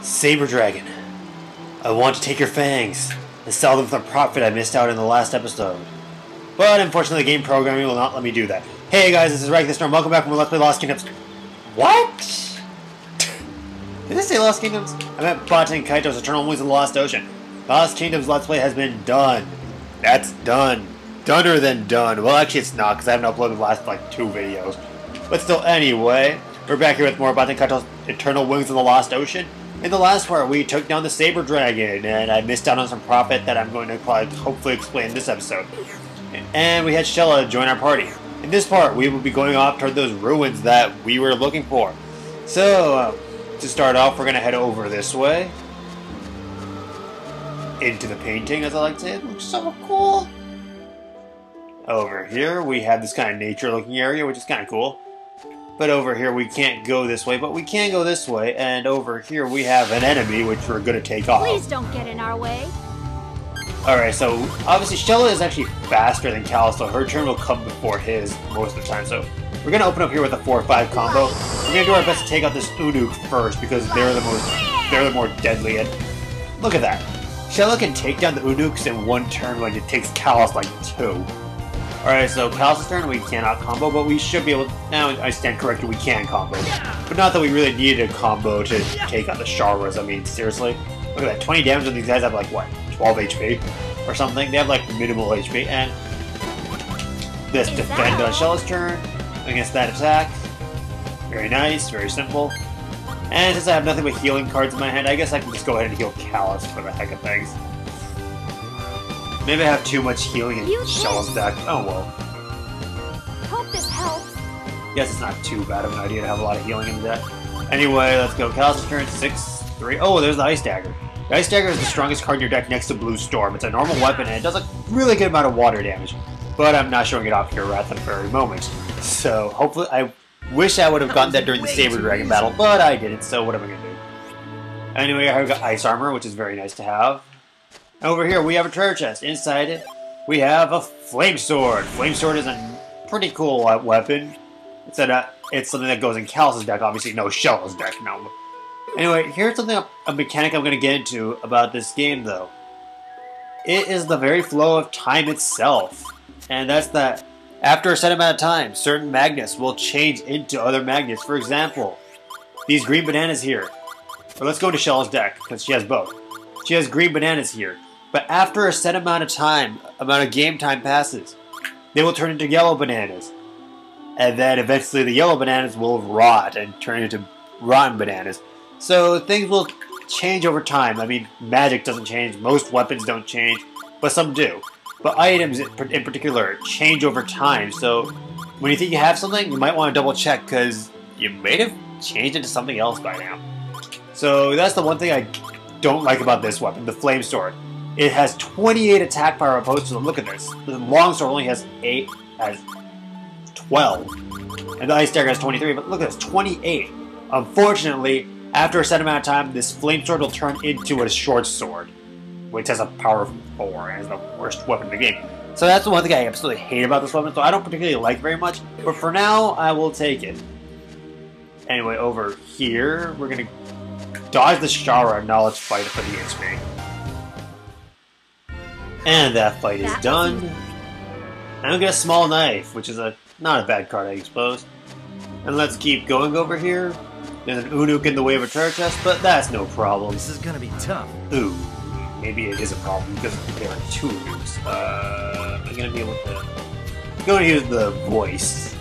Saber Dragon, I want to take your fangs and sell them for the profit I missed out in the last episode. But unfortunately, game programming will not let me do that. Hey guys, this is Rag the Storm. Welcome back from Let's Play Lost Kingdoms. What? Did I say Lost Kingdoms? I meant Baten Kaitos, Eternal Wings of the Lost Ocean. Lost Kingdoms Let's Play has been done. That's done. Dunner than done. Well, actually it's not, because I haven't uploaded the last, like, 2 videos. But still, anyway, we're back here with more Baten Kaitos, Eternal Wings of the Lost Ocean. In the last part, we took down the Saber Dragon, and I missed out on some profit that I'm going to probably hopefully explain in this episode. And we had Shella join our party. In this part, we will be going off toward those ruins that we were looking for. So, to start off, we're going to head over this way. Into the painting, as I like to say. It looks so cool. Over here, we have this kind of nature-looking area, which is kind of cool. But over here, we can't go this way, but we can go this way. And over here, we have an enemy, which we're going to take off. Please don't get in our way. Alright, so obviously Shella is actually faster than Cal, so her turn will come before his most of the time. So we're going to open up here with a 4-5 combo. We're going to do our best to take out this Unuk first, because they're the more deadly. And look at that. Shella can take down the Unuks in 1 turn when it takes Callus like 2. Alright, so Callus' turn, we cannot combo, but we should be able to... Now, I stand corrected, we can combo. But not that we really needed a combo to take out the Sharas. I mean, seriously. Look at that, 20 damage, and these guys have like, what, 12 HP? Or something? They have like minimal HP, and... This defend on Shella's turn against that attack. Very nice, very simple. And since I have nothing but healing cards in my hand, I guess I can just go ahead and heal Callus for the heck of things. Maybe I have too much healing in Shella's deck. Oh well. Hope this helps. Guess it's not too bad of an idea to have a lot of healing in the deck. Anyway, let's go. Callus' turn, 6-3. Oh, there's the Ice Dagger. The Ice Dagger is the strongest card in your deck next to Blue Storm. It's a normal weapon and it does a really good amount of water damage. But I'm not showing it off here at the very moment. So hopefully, I wish I would have gotten that during the Saber Dragon battle, but I didn't, so what am I going to do? Anyway, I've got Ice Armor, which is very nice to have. Over here, we have a treasure chest. Inside it, we have a Flame Sword. Flame Sword is a pretty cool weapon. It's something that goes in Callus' deck, obviously. No, Shella's deck, no. Anyway, here's something, a mechanic I'm going to get into about this game, though. It is the very flow of time itself. And that's that after a set amount of time, certain magnets will change into other magnets. For example, these green bananas here. But let's go to Shella's deck, because she has both. She has green bananas here. But after a set amount of game time passes, they will turn into yellow bananas. And then eventually the yellow bananas will rot and turn into rotten bananas. So things will change over time. I mean, magic doesn't change, most weapons don't change, but some do. But items in particular change over time. So when you think you have something, you might want to double check because you may have changed into something else by now. So that's the one thing I don't like about this weapon, the Flame Sword. It has 28 attack power opposed to, look at this. The long sword only has 12. And the Ice Dagger has 23, but look at this, 28. Unfortunately, after a set amount of time, this Flame Sword will turn into a short sword, which has a power of 4 and is the worst weapon in the game. So that's the one thing I absolutely hate about this weapon, so I don't particularly like very much, but for now, I will take it. Anyway, over here, we're going to dodge the Shara, and now let's fight for the XP. And that fight is done. And we get a small knife, which is not a bad card, I suppose. And let's keep going over here. There's an Unuk in the way of a treasure chest, but that's no problem. This is gonna be tough. Ooh, maybe it is a problem because there are 2 Unuks. I'm gonna be able to. I'm going to use the voice.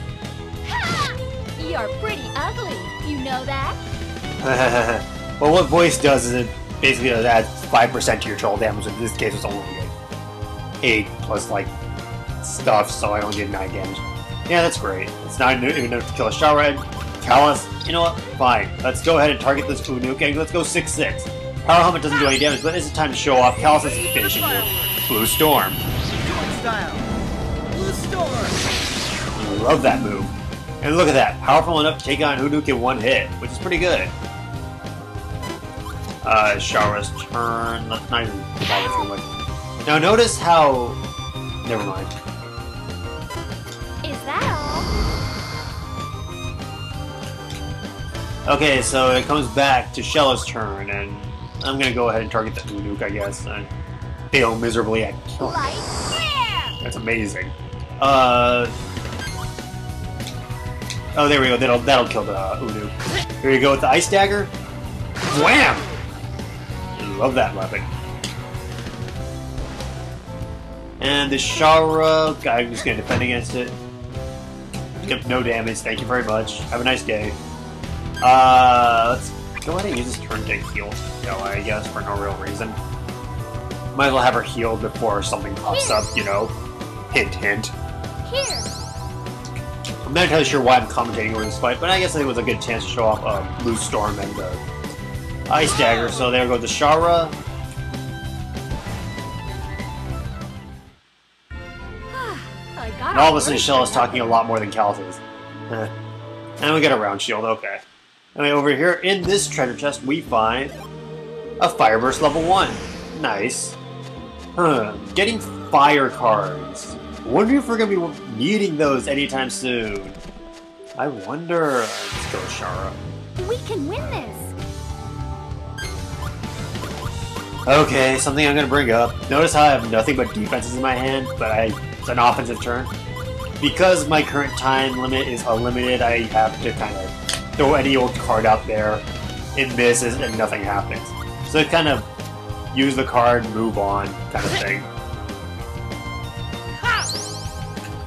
Ha! You're pretty ugly. You know that? Well, what voice does is it basically adds 5% to your troll damage. In this case, it's only 8 plus like stuff, so I only did 9 damage. Yeah, that's great. It's not even enough to kill a Shara. Callus, you know what? Fine. Let's go ahead and target this Unuk, and let's go 6-6. Power Helmet doesn't do any damage, but it's time to show off Callus' finishing move, Blue Storm. Style. Blue Storm. Love that move. And look at that, powerful enough to take on Unuk in 1 hit, which is pretty good. Shara's turn. Let's not even bother too much. Now notice how... Never mind. Is that all? Okay, so it comes back to Shella's turn, and I'm gonna go ahead and target the Unuke, I guess, and fail miserably at killing it. That's amazing. Oh, there we go. That'll kill the Unuke. Here you go with the Ice Dagger. Wham! Love that weapon. And the Shara, I'm just gonna defend against it. Yep, no damage. Thank you very much. Have a nice day. Let's go ahead and use this turn to heal Stella, I guess, for no real reason. Might as well have her healed before something pops up, you know. Hint, hint. Here. I'm not entirely sure why I'm commentating over this fight, but I guess it was a good chance to show off Blue Storm and the Ice Dagger. So there goes the Shara. And all of a sudden, Shell is talking a lot more than Kalos is. And we get a round shield, okay. Anyway, over here in this treasure chest, we find a Fireburst level 1. Nice. Getting fire cards. Wonder if we're gonna be needing those anytime soon. I wonder. Let's go, Shara. We can win this. Okay, something I'm gonna bring up. Notice how I have nothing but defenses in my hand, but it's an offensive turn. Because my current time limit is unlimited, I have to kind of throw any old card out there. It misses and nothing happens. So it kind of use the card, move on, kind of thing.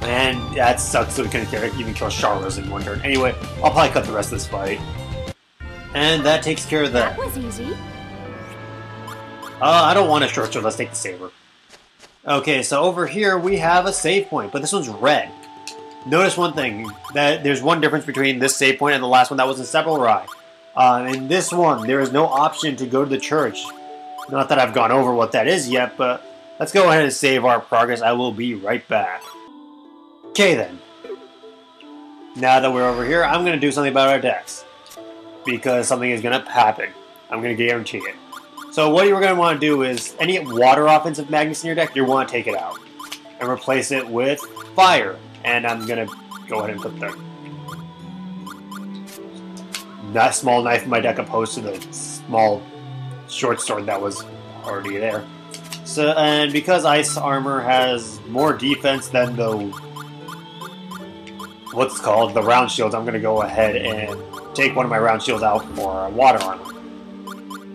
And that sucks, so we can even kill Charlo's in one turn. Anyway, I'll probably cut the rest of this fight. And that takes care of that. That was easy. I don't want a short sword, let's take the saber. Okay, so over here we have a save point, but this one's red. Notice one thing, that there's one difference between this save point and the last one that was in Sepulchre. In this one, there is no option to go to the church. Not that I've gone over what that is yet, but let's go ahead and save our progress. I will be right back. Okay then. Now that we're over here, I'm going to do something about our decks. Because something is going to happen. I'm going to guarantee it. So what you're going to want to do is, any water offensive Magnus in your deck, you want to take it out. And replace it with fire. And I'm going to go ahead and put that small knife in my deck opposed to the small short sword that was already there. So, and because Ice Armor has more defense than the the round shields, I'm going to go ahead and take one of my round shields out for water armor.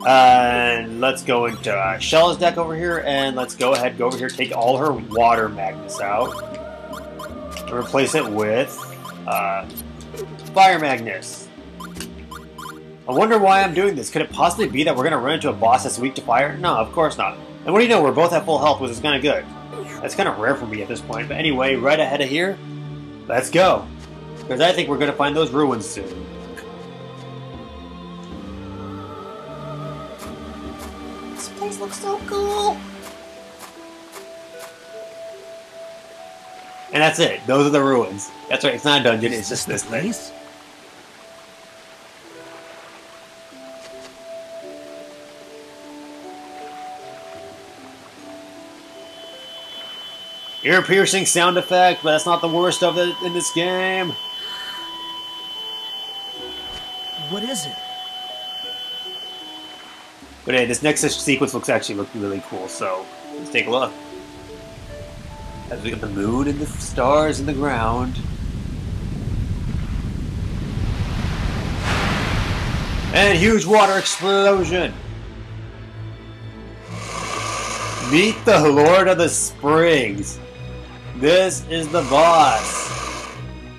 And let's go into Shella's deck over here, and let's go over here, take all her water Magnus out, and replace it with Fire Magnus. I wonder why I'm doing this. Could it possibly be that we're going to run into a boss that's weak to fire? No, of course not. And what do you know, we're both at full health, which is kind of good. That's kind of rare for me at this point. But anyway, right ahead of here, let's go. Because I think we're going to find those ruins soon. This place looks so cool. And that's it. Those are the ruins. That's right, it's not a dungeon, it's just this thing. Ear-piercing sound effect, but that's not the worst of it in this game. What is it? But hey, this next sequence looks really cool, so let's take a look. As we get the moon and the stars in the ground. And huge water explosion! Meet the Lord of the Springs! This is the boss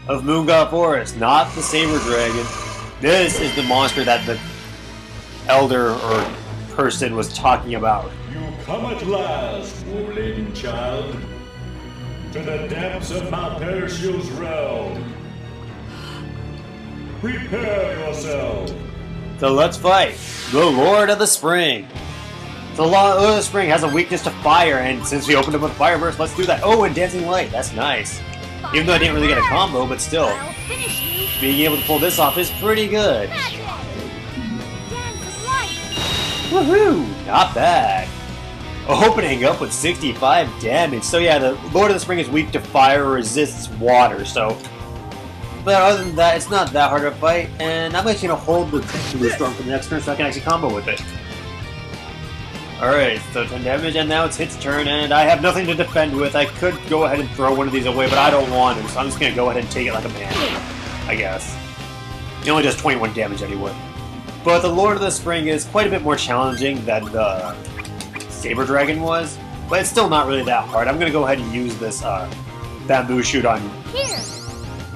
of Moonguile Forest, not the Saber Dragon. This is the monster that the elder or person was talking about. You come at last, O lady child, to the depths of Mount Perseus' realm. Prepare yourself. So let's fight the Lord of the Spring. The Lord of the Spring has a weakness to fire, and since we opened up with Fire Burst, let's do that. Oh, and Dancing Light, that's nice. Even though I didn't really get a combo, but still, being able to pull this off is pretty good. Woohoo! Not bad. Opening up with 65 damage. So yeah, the Lord of the Spring is weak to fire, resists water, so But other than that, it's not that hard to fight, and I'm actually gonna hold the Blue Storm for the next turn so I can actually combo with it. Alright, so 10 damage, and now it's Hit's turn, and I have nothing to defend with. I could go ahead and throw one of these away, but I don't want to, so I'm just gonna go ahead and take it like a man, I guess. It only does 21 damage anyway. But the Lord of the Spring is quite a bit more challenging than the Saber Dragon was, but it's still not really that hard. I'm gonna go ahead and use this Bamboo Shoot on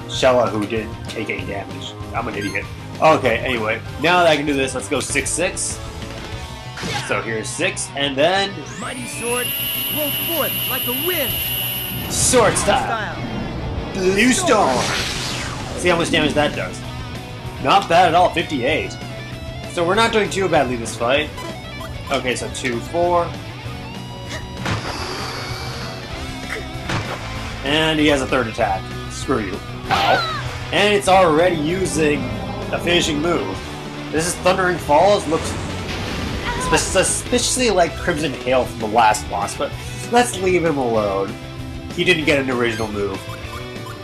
Shella, who didn't take any damage. I'm an idiot. Okay, anyway, now that I can do this, let's go 6-6. So here's 6, and then... Mighty sword, blow forth like the wind. Sword style! Blue Storm! See how much damage that does. Not bad at all, 58. So we're not doing too badly this fight. Okay, so 2-4. And he has a third attack. Screw you. Ow. And it's already using a finishing move. This is Thundering Falls. Looks suspiciously like Crimson Hail from the last boss, but let's leave him alone. He didn't get an original move.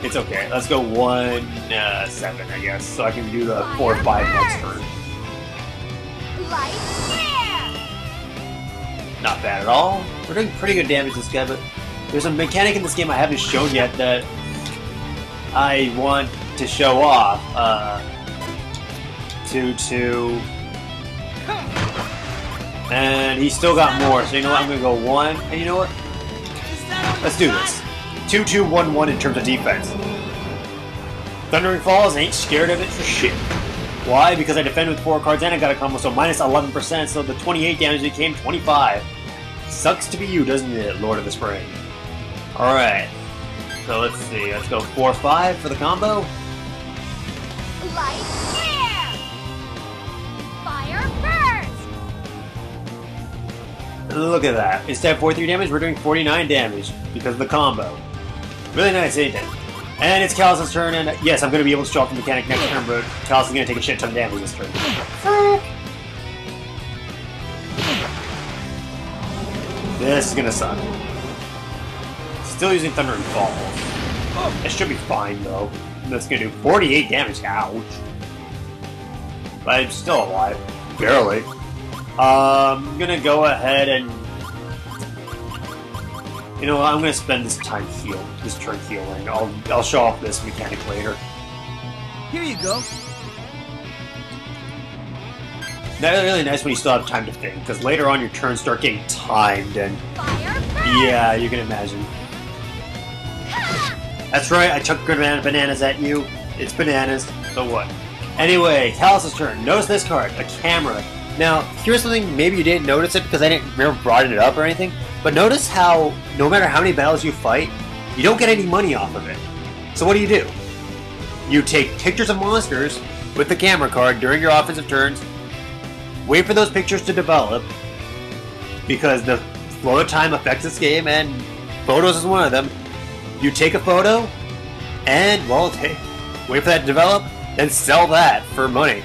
It's okay. Let's go 1-7, I guess, so I can do the 4-5 next turn. Not bad at all. We're doing pretty good damage to this guy, but there's a mechanic in this game I haven't shown yet that I want to show off. 2-2. And he's still got more, so you know what? I'm gonna go 1. And you know what? Let's do this. 2-2-1-1 in terms of defense. Thundering Falls ain't scared of it for shit. Why? Because I defend with 4 cards and I got a combo, so minus 11%, so the 28 damage became 25. Sucks to be you, doesn't it, Lord of the Spring? Alright. So let's see, let's go 4-5 for the combo. Light flare! Fire burst! Look at that. Instead of 43 damage, we're doing 49 damage because of the combo. Really nice, ain't it? And it's Callus' turn, and yes, I'm going to be able to show off the mechanic next turn, but Callus is going to take a shit ton of damage this turn. This is going to suck. Still using Thundering Falls. It should be fine, though. That's going to do 48 damage. Ouch. But I'm still alive. Barely. I'm going to go ahead and... You know what, I'm going to spend this turn healing. I'll show off this mechanic later. Here you go. That's really nice when you still have time to think, because later on your turns start getting timed, and... Yeah, you can imagine. That's right, I chucked bananas at you. It's bananas, so what? Anyway, Callus' turn. Notice this card, a camera. Now, here's something, maybe you didn't notice it because I didn't remember brought it up or anything, but notice how, no matter how many battles you fight, you don't get any money off of it. So what do? You take pictures of monsters with the camera card during your offensive turns, wait for those pictures to develop, because the flow of time affects this game, and photos is one of them. You take a photo, and, well, wait for that to develop, then sell that for money.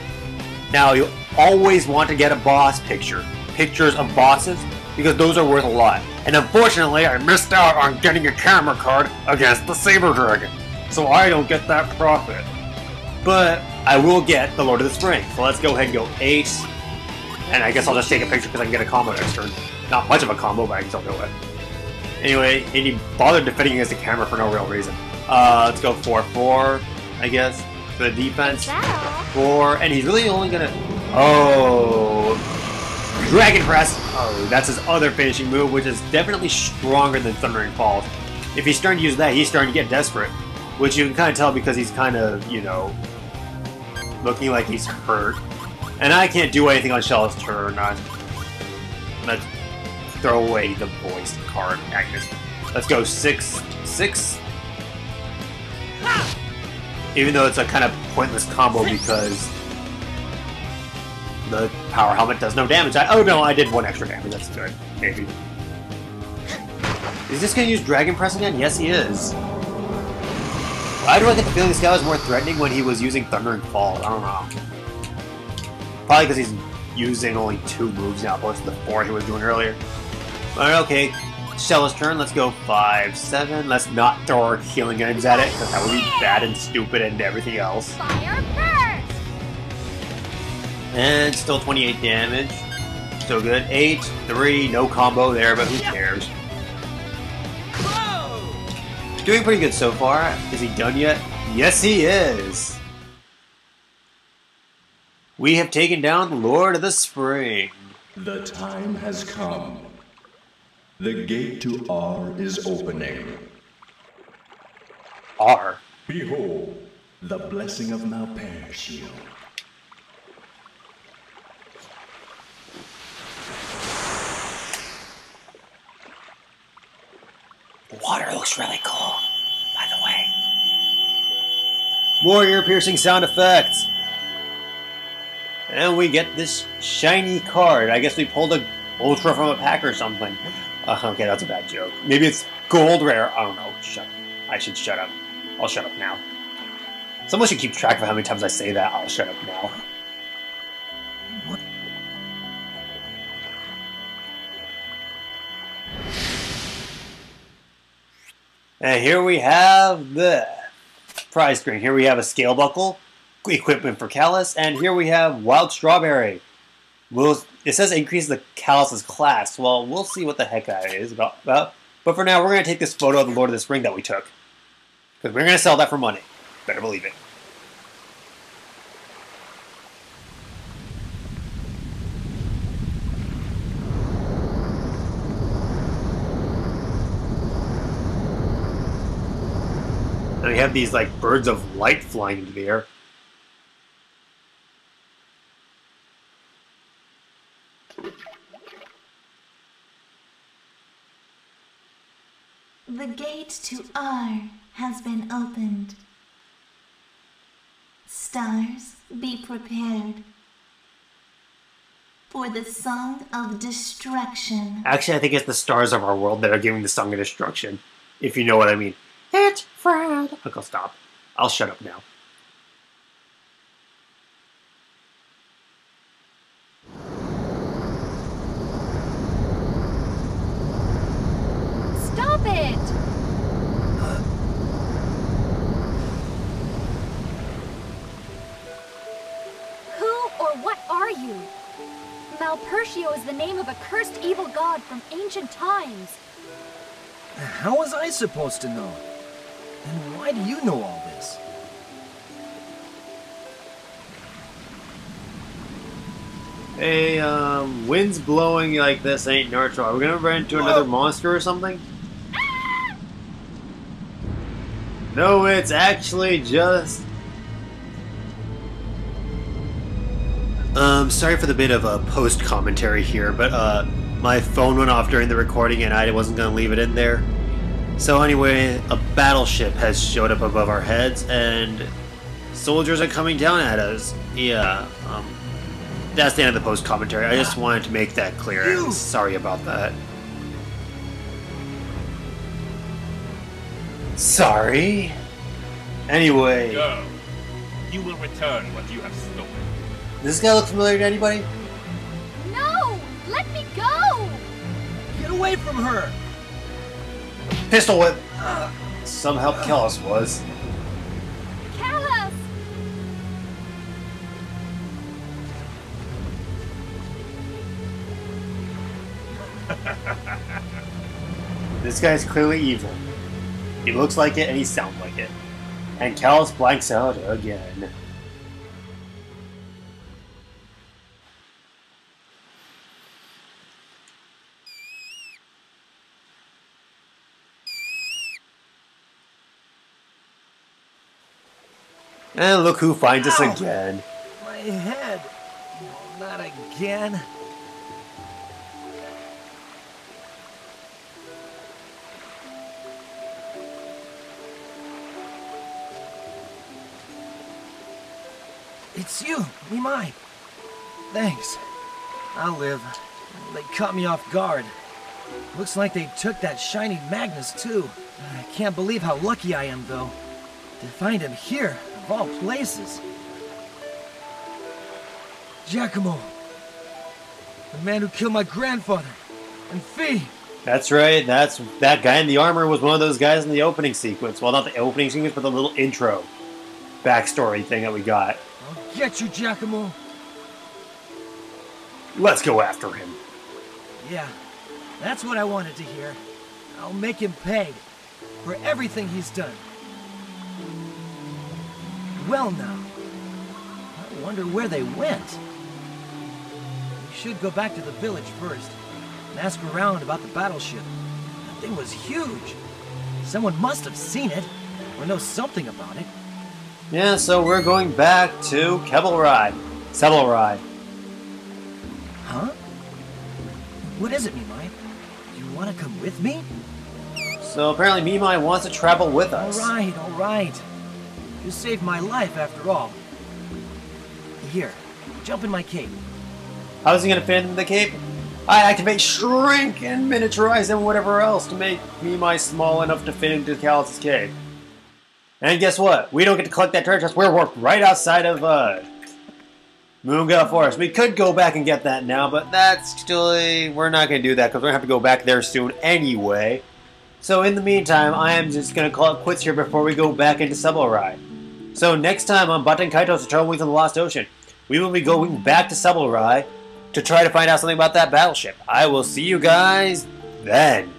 Now, you always want to get a boss picture. Pictures of bosses, because those are worth a lot. And unfortunately, I missed out on getting a camera card against the Saber Dragon, so I don't get that profit. But I will get the Lord of the Spring, so let's go ahead and go 8. And I guess I'll just take a picture because I can get a combo next turn. Not much of a combo, but I can still do it. Anyway, and he bothered defending against the camera for no real reason. Let's go 4-4, I guess, for the defense. 4, and he's really only gonna... Oh... Dragon Press! Oh, that's his other finishing move, which is definitely stronger than Thundering Falls. If he's starting to use that, he's starting to get desperate. Which you can kind of tell because he's kind of, you know, looking like he's hurt. And I can't do anything on Shell's turn. Let's throw away the voice card, Agnes. Let's go 6-6. Even though it's a kind of pointless combo because the power helmet does no damage. Oh no, I did 1 extra damage. That's good. Maybe. Is this going to use Dragon Press again? Yes, he is. Why do I get the feeling this guy was more threatening when he was using Thundering Falls? I don't know. Probably because he's using only 2 moves now, opposed to the 4 he was doing earlier. But okay, Stella's turn. Let's go 5, 7. Let's not throw our healing items at it, because that would be bad and stupid and everything else. Fire first! And still 28 damage. Still good. 8, 3, no combo there, but who cares? Doing pretty good so far. Is he done yet? Yes, he is! We have taken down the Lord of the Spring. The time has come. The gate to R is opening. R. Behold, the blessing of Malpershiel. The water looks really cool, by the way. More ear-piercing sound effects. And we get this shiny card. I guess we pulled a ultra from a pack or something. Okay, that's a bad joke. Maybe it's gold rare. I don't know. Shut up. I should shut up. I'll shut up now. Someone should keep track of how many times I say that. I'll shut up now. And here we have the prize screen. Here we have a scale buckle, equipment for Callus, and here we have Wild Strawberry. It says increase the Callus's class. Well, we'll see what the heck that is about. But for now, we're going to take this photo of the Lord of the Spring that we took. Because we're going to sell that for money. Better believe it. And we have these like birds of light flying into the air. The gate to R has been opened. Stars, be prepared for the Song of Destruction. Actually, I think it's the stars of our world that are giving the Song of Destruction, if you know what I mean. It's Fred. Look, I'll stop. I'll shut up now. Stop it! Who or what are you? Malpertio is the name of a cursed evil god from ancient times. How was I supposed to know? And why do you know all this? Hey, wind's blowing like this ain't neutral. Are we gonna run into another monster or something? No, it's actually just... sorry for the bit of a post-commentary here, but, my phone went off during the recording and I wasn't gonna leave it in there. So anyway, a battleship has showed up above our heads and soldiers are coming down at us. Yeah, that's the end of the post-commentary. I just wanted to make that clear. Sorry about that. Sorry. Anyway. Go. You will return what you have stolen. Does this guy look familiar to anybody? No! Let me go! Get away from her! Pistol whip! Some help Callus was. Callus! This guy's clearly evil. He looks like it and he sounds like it. And Callus blanks out again. And look who finds us again. My head. Not again. It's you, Limai. Thanks. I'll live. They caught me off guard. Looks like they took that shiny Magnus too. I can't believe how lucky I am though. To find him here, of all places. Giacomo. The man who killed my grandfather. And Fee. That's right. That guy in the armor was one of those guys in the opening sequence. Well, not the opening sequence, but the little intro backstory thing that we got. I'll get you, Giacomo. Let's go after him. Yeah, that's what I wanted to hear. I'll make him pay for everything he's done. Well now, I wonder where they went. We should go back to the village first and ask around about the battleship. That thing was huge. Someone must have seen it or know something about it. Yeah, so we're going back to Sebelride. Huh? What is it, Mimai? You want to come with me? So apparently Mimai wants to travel with us. All right. You saved my life after all. Here, jump in my cape. How's he going to fit in the cape? I activate Shrink and Miniaturize and whatever else to make Mimai small enough to fit into Callus's cape. And guess what? We don't get to collect that treasure chest. We're right outside of Moonguile Forest. We could go back and get that now, but that's actually... we're not going to do that because we're going to have to go back there soon anyway. So in the meantime, I am just going to call it quits here before we go back into Sebelride. So next time on Baten Kaitos, the Trouble Wings on the Lost Ocean, we will be going back to Sebelride to try to find out something about that battleship. I will see you guys then.